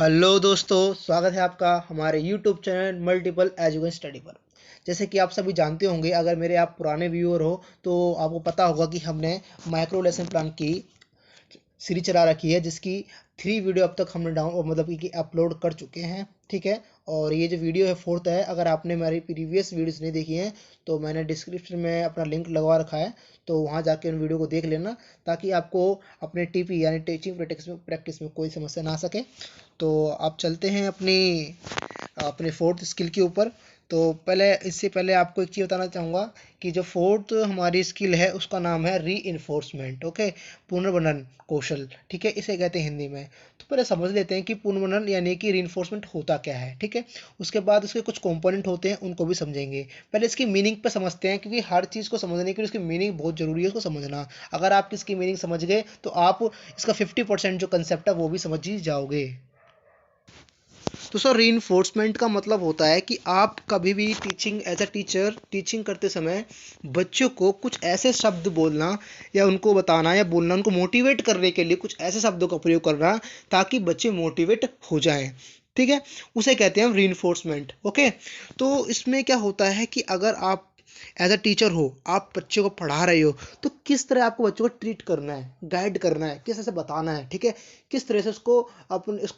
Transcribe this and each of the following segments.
Hello दोस्तों, स्वागत है आपका हमारे YouTube channel multiple education study पर। जैसे कि आप सभी जानते होंगे, अगर मेरे आप पुराने व्यूअर हो तो आपको पता होगा कि हमने माइक्रो लेसन प्लान की सीरीज चला रखी है, जिसकी 3 वीडियो अब तक हमने डाउन मतलब कि अपलोड कर चुके हैं। ठीक है। और ये जो वीडियो है 4th है। अगर आपने हमारी प्रीवियस वीडियोस नहीं देखी हैं तो मैंने डिस्क्रिप्शन में अपना लिंक लगवा रखा है, तो वहाँ जाके उन वीडियो को देख लेना, ताकि आपको अपने टीपी यानी टीचिंग प्रैक्टिस में कोई समस्या ना आ सके। तो आप चलते हैं अपनी अपने फोर्थ स्किल के ऊपर। तो पहले इससे पहले आपको एक चीज़ बताना चाहूँगा कि जो फोर्थ हमारी स्किल है उसका नाम है री इन्फोर्समेंट। ओके, पुनर्वनन कौशल। ठीक है, इसे कहते हैं हिंदी में। तो पहले समझ लेते हैं कि पुनर्वनन यानी कि री होता क्या है। ठीक है, उसके बाद उसके कुछ कंपोनेंट होते हैं, उनको भी समझेंगे। पहले इसकी मीनिंग पे समझते हैं, क्योंकि हर चीज़ को समझने के लिए उसकी मीनिंग बहुत ज़रूरी है, उसको समझना। अगर आप इसकी मीनिंग समझ गए तो आप इसका 50% जो कंसेप्ट है वो भी समझ ही जाओगे। तो सर, रीइंफोर्समेंट का मतलब होता है कि आप कभी भी teaching as a teacher teaching करते समय बच्चों को कुछ ऐसे शब्द बोलना या उनको बताना या बोलना, उनको मोटिवेट करने के लिए कुछ ऐसे शब्दों का प्रयोग करना ताकि बच्चे मोटिवेट हो जाएं। ठीक है, उसे कहते हैं हम रीइंफोर्समेंट। ओके, तो इसमें क्या होता है कि अगर आप एज अ टीचर हो, आप बच्चों को पढ़ा रहे हो, तो किस तरह आपको बच्चों को ट्रीट करना है, गाइड करना है, किस तरह से बताना है। ठीक है, किस तरह से इसको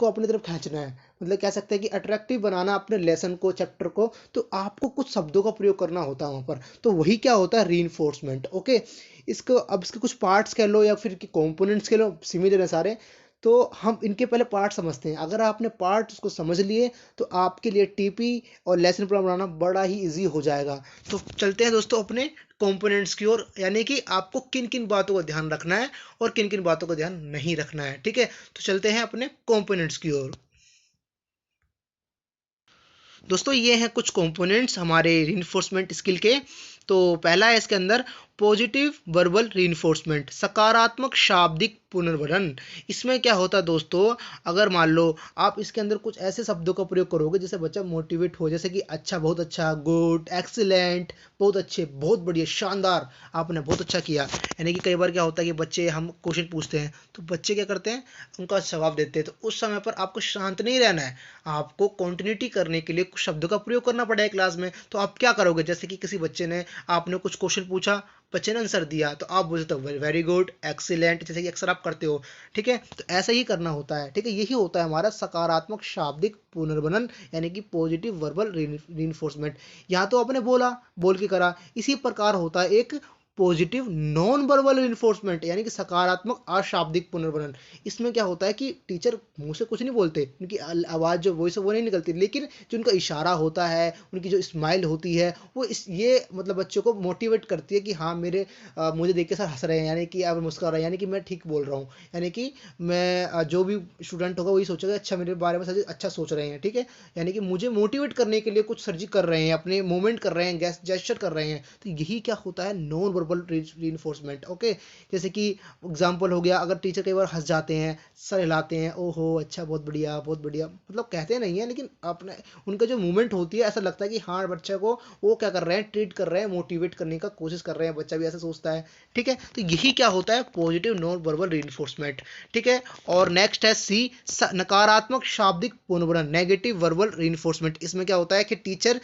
अपनी तरफ खींचना है, मतलब कह सकते हैं कि अट्रैक्टिव बनाना अपने लेसन को, चैप्टर को। तो आपको कुछ शब्दों का प्रयोग करना होता है वहाँ पर। तो वही क्या होता है, रीइंफोर्समेंट। ओके, इसको अब इसके कुछ पार्ट्स कह लो या फिर कंपोनेंट्स कह लो, सिमिलर है सारे। तो हम इनके पहले पार्ट समझते हैं। अगर आपने पार्ट उसको समझ लिए तो आपके लिए टीपी और लेसन प्लान बनाना बड़ा ही इजी हो जाएगा। तो चलते हैं दोस्तों अपने कंपोनेंट्स की ओर, यानी कि आपको किन किन बातों का ध्यान रखना है और किन किन बातों का ध्यान नहीं रखना है। ठीक है, तो चलते हैं अपने कंपोनेंट्स की ओर। दोस्तों, ये हैं कुछ कंपोनेंट्स हमारे रीइंफोर्समेंट स्किल के। तो पहला है इसके अंदर पॉजिटिव वर्बल रीइंफोर्समेंट, सकारात्मक शाब्दिक पुनर्वरण। इसमें क्या होता है दोस्तों, अगर मान लो आप इसके अंदर कुछ ऐसे शब्दों का प्रयोग करोगे जिससे बच्चा मोटिवेट हो, जैसे कि अच्छा, बहुत अच्छा, गुड, एक्सीलेंट, बहुत अच्छे, बहुत बढ़िया, शानदार, आपने बहुत अच्छा किया। यानी कि कई बार क्या होता है कि बच्चे, हम क्वेश्चन पूछते हैं तो बच्चे क्या करते हैं, उनका जवाब देते हैं। तो उस समय पर आपको शांत नहीं रहना है, आपको कंटिन्यूटी करने के लिए कुछ शब्दों का प्रयोग करना पड़ेगा क्लास में। तो आप क्या करोगे, जैसे कि किसी बच्चे ने, आपने कुछ क्वेश्चन पूछा, बच्चे ने आंसर दिया, तो आप बोलते हो वेरी गुड, एक्सीलेंट, जैसे कि अक्सर आप करते हो। ठीक है, तो ऐसा ही करना होता है। ठीक है, यही होता है हमारा सकारात्मक शाब्दिक पुनर्वनन, यानी कि पॉजिटिव वर्बल रीइंफोर्समेंट। यहाँ तो आपने बोला, बोल के करा। इसी प्रकार होता है एक पॉजिटिव नॉन वर्बल इन्फोर्समेंट, यानी कि सकारात्मक अशाब्दिक पुनर्वनन। इसमें क्या होता है कि टीचर मुंह से कुछ नहीं बोलते, उनकी आवाज़ जो वॉइस है वो नहीं निकलती, लेकिन जो उनका इशारा होता है, उनकी जो स्माइल होती है, वो ये मतलब बच्चों को मोटिवेट करती है कि हाँ, मुझे देख के सर हंस रहे हैं, यानी कि अब मुस्कुरा रहे हैं, यानी कि मैं ठीक बोल रहा हूँ। यानी कि मैं जो भी स्टूडेंट होगा वही सोचेगा, अच्छा, मेरे बारे में सर अच्छा सोच रहे हैं। ठीक है, यानी कि मुझे मोटिवेट करने के लिए कुछ सर जी कर रहे हैं, अपने मूवमेंट कर रहे हैं, जेस्चर कर रहे हैं। तो यही क्या होता है, नॉन वर्बल रीइंफोर्समेंट। ओके, जैसे कि एग्जाम्पल हो गया, अगर टीचर कई बार हंस जाते हैं, सर हिलाते हैं, ओहो अच्छा, बहुत बढ़िया, बहुत बढ़िया, मतलब कहते नहीं है, लेकिन अपने उनका जो मूवमेंट होती है, ऐसा लगता है कि हाँ, बच्चे को वो क्या कर रहे हैं, ट्रीट कर रहे हैं, मोटिवेट करने का कोशिश कर रहे हैं, बच्चा भी ऐसा सोचता है। ठीक है, तो यही क्या होता है, पॉजिटिव नॉन वर्बल रीइंफोर्समेंट। ठीक है, और नेक्स्ट है सी, नकारात्मक शाब्दिक पुनर्वनन, नेगेटिव वर्बल रीइंफोर्समेंट। इसमें क्या होता है कि टीचर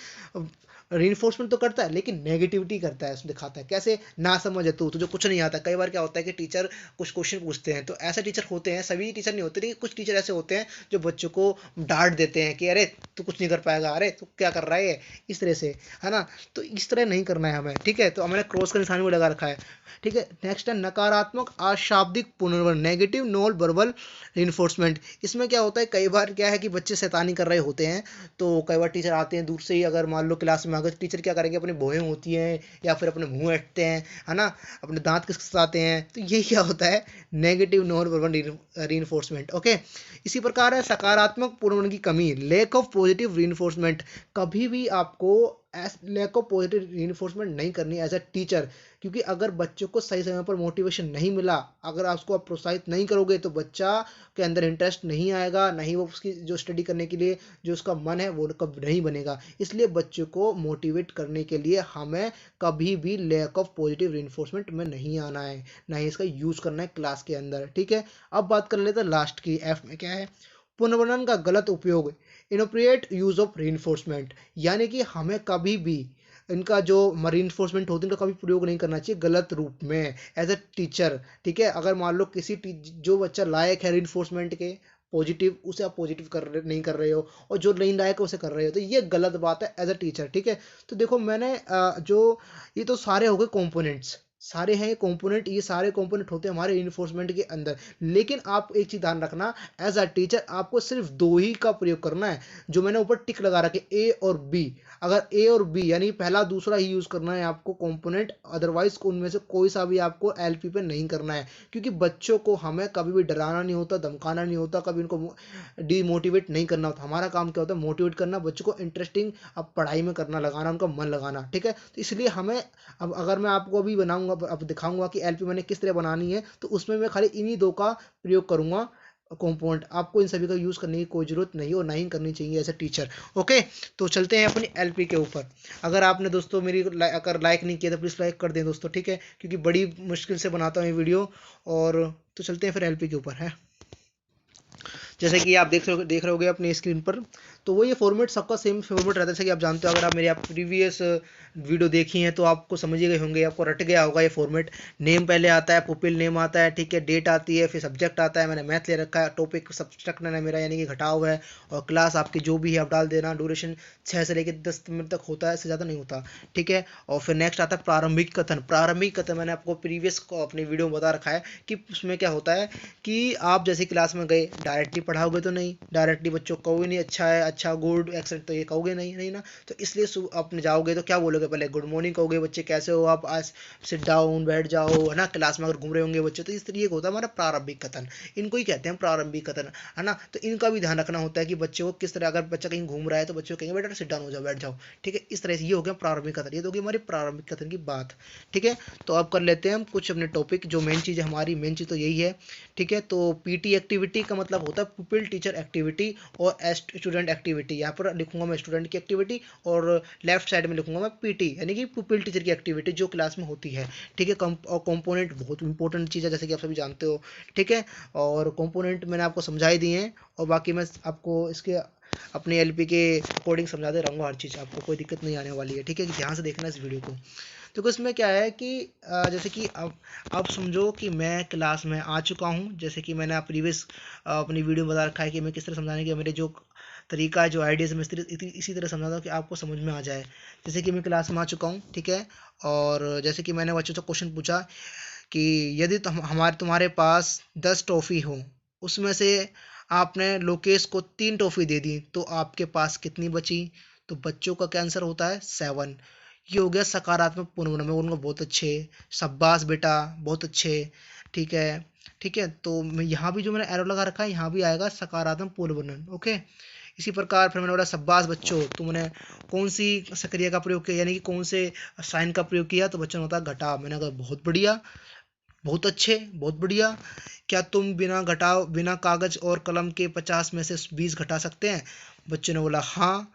रीइंफोर्समेंट तो करता है लेकिन नेगेटिविटी करता है, उसमें दिखाता है कैसे, ना समझ है तू, तुझे कुछ नहीं आता। कई बार क्या होता है कि टीचर कुछ क्वेश्चन पूछते हैं, तो ऐसे टीचर होते हैं, सभी टीचर नहीं होते, लेकिन कुछ टीचर ऐसे होते हैं जो बच्चों को डांट देते हैं कि अरे तू कुछ नहीं कर पाएगा, अरे तू क्या कर रहा है, इस तरह से, है ना। तो इस तरह नहीं करना है हमें। ठीक है, तो हमने क्रॉस का निशान भी लगा रखा है। ठीक है, नेक्स्ट है नकारात्मक अशाब्दिक पुनर्वनन, नेगेटिव नॉन वर्बल रीइंफोर्समेंट। इसमें क्या होता है, कई बार क्या है कि बच्चे शैतानी कर रहे होते हैं, तो कई बार टीचर आते हैं दूर से ही, अगर मान लो क्लास में आ गए, तो टीचर क्या करेंगे, अपनी भौहें होती हैं या फिर अपने मुंह ऐंठते हैं, है ना, अपने दांत खिसखिसाते हैं। तो ये क्या होता है, negative non verbal reinforcement. Okay, इसी प्रकार है सकारात्मक पुनर्वनन की कमी, लैक ऑफ पॉजिटिव रीइंफोर्समेंट। कभी भी आपको लैक ऑफ पॉजिटिव रीइंफोर्समेंट नहीं करनी एज अ टीचर, क्योंकि अगर बच्चों को सही समय पर मोटिवेशन नहीं मिला, अगर आप उसको प्रोत्साहित नहीं करोगे, तो बच्चा के अंदर इंटरेस्ट नहीं आएगा, नहीं वो उसकी जो स्टडी करने के लिए जो उसका मन है वो कब नहीं बनेगा। इसलिए बच्चों को मोटिवेट करने के लिए हमें कभी भी लैक ऑफ पॉजिटिव रीइंफोर्समेंट में नहीं आना है, ना ही इसका यूज़ करना है क्लास के अंदर। ठीक है, अब बात कर लेते हैं लास्ट की, एफ में क्या है, पुनर्वनन का गलत उपयोग, इनअप्रोप्रिएट यूज ऑफ रीइंफोर्समेंट, यानी कि हमें कभी भी इनका जो रीइंफोर्समेंट होती है इनका कभी प्रयोग नहीं करना चाहिए गलत रूप में एज अ टीचर। ठीक है, अगर मान लो किसी जो बच्चा लायक है रीइंफोर्समेंट के पॉजिटिव, उसे आप पॉजिटिव नहीं कर रहे हो, और जो नहीं लायक है उसे कर रहे हो, तो ये गलत बात है एज अ टीचर। ठीक है, तो देखो मैंने ये तो सारे हो गए कंपोनेंट्स, सारे हैं कंपोनेंट, ये सारे कंपोनेंट होते हैं हमारे इन्फोर्समेंट के अंदर। लेकिन आप एक चीज ध्यान रखना, एज अ टीचर आपको सिर्फ दो ही का प्रयोग करना है, जो मैंने ऊपर टिक लगा रखे ए और बी। अगर ए और बी यानी पहला दूसरा ही यूज करना है आपको कंपोनेंट, अदरवाइज उनमें से कोई सा भी आपको एलपी पे नहीं करना है। क्योंकि बच्चों को हमें कभी भी डराना नहीं होता, धमकाना नहीं होता, कभी उनको डीमोटिवेट नहीं करना होता। हमारा काम क्या होता है, मोटिवेट करना, बच्चों को इंटरेस्टिंग अब पढ़ाई में करना, लगाना, उनका मन लगाना। ठीक है, तो इसलिए हमें, अब अगर मैं आपको अभी बनाऊंगा, अब दिखाऊंगा कि एलपी मैंने किस तरह बनानी है, तो उसमें मैं खाली इन्हीं दो का प्रयोग करूंगा कंपोनेंट। आपको इन सभी का यूज करने की कोई जरूरत नहीं और नहीं करनी चाहिए एज ए टीचर। ओके, तो चलते हैं अपनी एलपी के ऊपर। अगर आपने दोस्तों मेरी अगर लाइक नहीं किया तो प्लीज़ लाइक कर दें दोस्तों। ठीक है, क्योंकि बड़ी मुश्किल से बनाता हूँ ये वीडियो। और तो चलते हैं फिर एलपी के ऊपर है। जैसे कि आप देख रहे होगे अपनी स्क्रीन पर, तो वो ये फॉर्मेट सबका सेम फॉर्मेट रहता है। जैसे कि आप जानते हो, अगर आप मेरी प्रीवियस वीडियो देखी है तो आपको समझ गए होंगे, आपको रट गया होगा ये फॉर्मेट। नेम पहले आता है, पुपिल नेम आता है, ठीक है, डेट आती है, फिर सब्जेक्ट आता है, मैंने मैथ ले रखा है, टॉपिक सब्जेक्ट है मेरा यानी कि घटाव है, और क्लास आपकी जो भी है आप डाल देना। ड्यूरेशन 6 से लेकर 10 मिनट तक होता है, इससे ज़्यादा नहीं होता। ठीक है, और फिर नेक्स्ट आता है प्रारंभिक कथन। प्रारंभिक कथन मैंने आपको प्रीवियस अपनी वीडियो में बता रखा है कि उसमें क्या होता है कि आप जैसे क्लास में गए, डायरेक्टली पढ़ाओगे तो नहीं, डायरेक्टली बच्चों को कहोगे नहीं अच्छा है, अच्छा, गुड, एक्सेलेंट, तो ये कहोगे नहीं, नहीं ना। तो इसलिए अपने जाओगे तो क्या बोलोगे, पहले गुड मॉर्निंग कहोगे, बच्चे कैसे हो आप, आज सिट डाउन, बैठ जाओ, है ना। क्लास में अगर घूम रहे होंगे बच्चे, तो इस तरीके का होता है हमारा प्रारंभिक कथन। इनको ही कहते हैं प्रारंभिक कथन, है ना। तो इनका भी ध्यान रखना होता है कि बच्चे को किस तरह, अगर बच्चा कहीं घूम रहा है तो बच्चे को कहेंगे बेटा सिट डाउन हो जाओ, बैठ जाओ। ठीक है, इस तरह से ये हो गया प्रारंभिक कथन। ये तो होगी हमारी प्रारंभिक कथन की बात। ठीक है, तो अब कर लेते हैं हम कुछ अपने टॉपिक। जो मेन चीज़ है हमारी, मेन चीज़ तो यही है। ठीक है, तो पीटी एक्टिविटी का मतलब होता है पुपिल टीचर एक्टिविटी और स्टूडेंट एक्टिविटी। यहाँ पर लिखूंगा मैं स्टूडेंट की एक्टिविटी, और लेफ्ट साइड में लिखूंगा मैं पीटी यानी कि पुपिल टीचर की एक्टिविटी जो क्लास में होती है। ठीक है, और कंपोनेंट बहुत इंपॉर्टेंट चीज़ है, जैसे कि आप सभी जानते हो। ठीक है, और कंपोनेंट मैंने आपको समझा ही दिए हैं, और बाकी मैं आपको इसके अपने एलपी के अकॉर्डिंग समझाते रहूँगा हर चीज़, आपको कोई दिक्कत नहीं आने वाली है। ठीक है, कि ध्यान से देखना इस वीडियो को। तो इसमें क्या है कि जैसे कि अब समझो कि मैं क्लास में आ चुका हूँ। जैसे कि मैंने प्रीवियस अपनी वीडियो में बता रखा है कि मैं किस तरह समझाने की, मेरे जो तरीका है, जो आइडियाज़, मैं इसी तरह समझाता हूँ कि आपको समझ में आ जाए। जैसे कि मैं क्लास में आ चुका हूँ, ठीक है, और जैसे कि मैंने बच्चों से क्वेश्चन पूछा कि यदि तुम्हारे पास 10 टॉफ़ी हो, उसमें से आपने लोकेश को 3 टॉफ़ी दे दी, तो आपके पास कितनी बची। तो बच्चों का क्या आंसर होता है, 7। ये हो गया सकारात्मक पुनर्वनन। मैं बोलूँगा बहुत अच्छे, शाबाश बेटा, बहुत अच्छे। ठीक है, ठीक है, तो मैं यहाँ भी जो मैंने एरो लगा रखा है, यहाँ भी आएगा सकारात्मक पुनर्वनन। ओके, इसी प्रकार फिर मैंने बोला शाबाश बच्चों, तुमने कौन सी सक्रिया का प्रयोग किया, यानी कि कौन से साइन का प्रयोग किया। तो बच्चों ने होता घटाव। मैंने कहा बहुत बढ़िया, बहुत अच्छे, बहुत बढ़िया। क्या तुम बिना कागज और कलम के 50 में से 20 घटा सकते हैं। बच्चों ने बोला हाँ।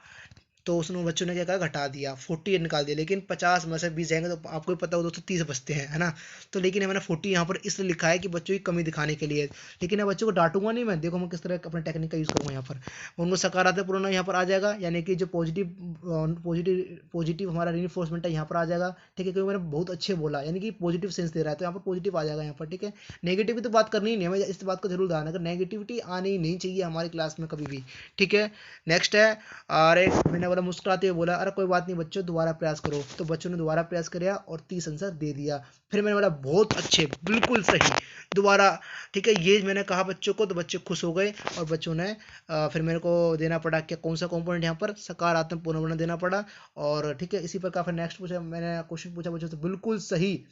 तो उसने बच्चों ने क्या कहा, घटा दिया, 48 निकाल दिया। लेकिन 50 में से 20 जाएंगे तो आपको भी पता हो दोस्तों 30 बचते हैं, है ना। तो लेकिन मैंने 40 यहाँ पर इसलिए लिखा है कि बच्चों की कमी दिखाने के लिए। लेकिन मैं बच्चों को डांटूंगा नहीं, मैं देखो मैं किस तरह अपने टेक्निक का यूज़ करूँगा। यहाँ पर उनको सकारात्मक पूर्ण यहाँ पर आ जाएगा, यानी कि जो पॉजिटिव हमारा रीइंफोर्समेंट है यहाँ पर आ जाएगा। ठीक है, क्योंकि मैंने बहुत अच्छे बोला, यानी कि पॉजिटिव सेंस दे रहा है, तो यहाँ पर पॉजिटिव आ जाएगा यहाँ पर। ठीक है, नेगेटिव तो बात करनी ही नहीं है, हमें इस बात का जरूर ध्यान है कि नेगेटिविटी आनी ही नहीं चाहिए हमारी क्लास में कभी भी। ठीक है, नेक्स्ट है, अरे मैंने बोला मुस्कुराते हुए बोला, अरे कोई बात नहीं बच्चों, दोबारा प्रयास करो। तो बच्चों ने दोबारा प्रयास किया और 30 आंसर दे दिया। फिर मैंने बोला बहुत अच्छे, बिल्कुल सही, दोबारा। ठीक है, ये मैंने कहा बच्चों को, तो बच्चे खुश हो गए, और बच्चों ने फिर मेरे को देना पड़ा क्या, कौन सा कंपोनेंट यहाँ पर, सकारात्मक पुनर्वनन देना पड़ा। और ठीक है, इसी प्रकार फिर नेक्स्ट पूछा, मैंने क्वेश्चन पूछा बच्चों से, बिल्कुल सही।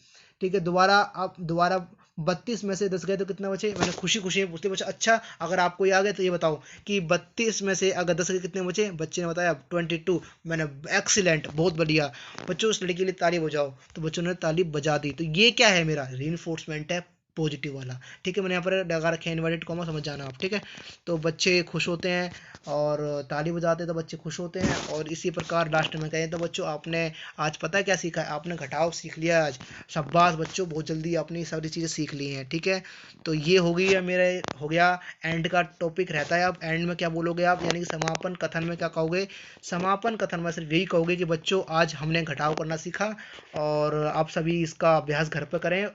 ठीक है, दोबारा आप दोबारा 32 में से 10 गए तो कितना बचे। मैंने खुशी खुशी पूछते बच्चे, अच्छा अगर आपको ये आ गए तो ये बताओ कि 32 में से अगर 10 गए कितने बचे। बच्चे ने बताया 22। मैंने एक्सीलेंट, बहुत बढ़िया बच्चों, उस लड़की के लिए ताली बजाओ। तो बच्चों ने ताली बजा दी। तो ये क्या है, मेरा रीइंफोर्समेंट है पॉजिटिव वाला। ठीक है, मैंने यहाँ पर लगा रखे हैं इन्वर्टेड कॉमा, समझ जाना आप। ठीक है, तो बच्चे खुश होते हैं और ताली बजाते हैं तो बच्चे खुश होते हैं। और इसी प्रकार लास्ट में कहें तो बच्चों आपने आज पता है क्या सीखा है, आपने घटाव सीख लिया आज। शाबाश बच्चों, बहुत जल्दी आपने सारी चीज़ें सीख ली हैं। ठीक है, तो ये हो गई है, मेरे हो गया एंड का टॉपिक रहता है। अब एंड में क्या बोलोगे आप, यानी कि समापन कथन में क्या कहोगे? समापन कथन में सिर्फ यही कहोगे कि बच्चों आज हमने घटाव करना सीखा और आप सभी इसका अभ्यास घर पर करें।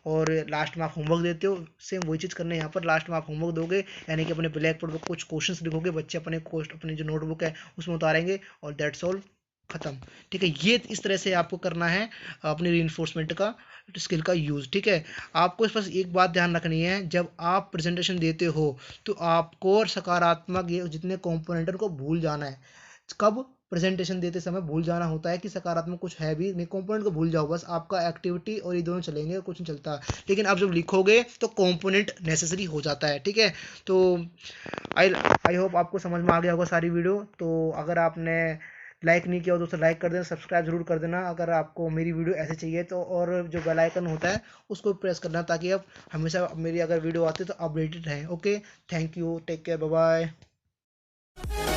और लास्ट में आप होमवर्क देते हो, सेम वही चीज़ करना है यहाँ पर। लास्ट में आप होमवर्क दोगे, यानी कि अपने ब्लैक बोर्ड पर कुछ क्वेश्चंस लिखोगे, बच्चे अपने जो नोटबुक है उसमें उतारेंगे और दैट्स ऑल, खत्म। ठीक है, ये इस तरह से आपको करना है अपनी रीइंफोर्समेंट का स्किल का यूज़। ठीक है, आपको इस बस एक बात ध्यान रखनी है, जब आप प्रेजेंटेशन देते हो तो आपको सकारात्मक ये जितने कंपोनेंट को भूल जाना है। कब? प्रेजेंटेशन देते समय भूल जाना होता है कि सकारात्मक कुछ है भी नहीं, कंपोनेंट को भूल जाओ, बस आपका एक्टिविटी और ये दोनों चलेंगे, कुछ नहीं चलता। लेकिन आप जब लिखोगे तो कंपोनेंट नेसेसरी हो जाता है। ठीक है, तो आई आई होप आपको समझ में आ गया होगा सारी वीडियो। तो अगर आपने लाइक नहीं किया हो तो उसे लाइक कर देना, सब्सक्राइब जरूर कर देना अगर आपको मेरी वीडियो ऐसे चाहिए तो। और जो बेल आइकन होता है उसको प्रेस करना ताकि आप हमेशा मेरी अगर वीडियो आती है तो अपडेटेड रहें। Okay, thank you, take care, bye bye.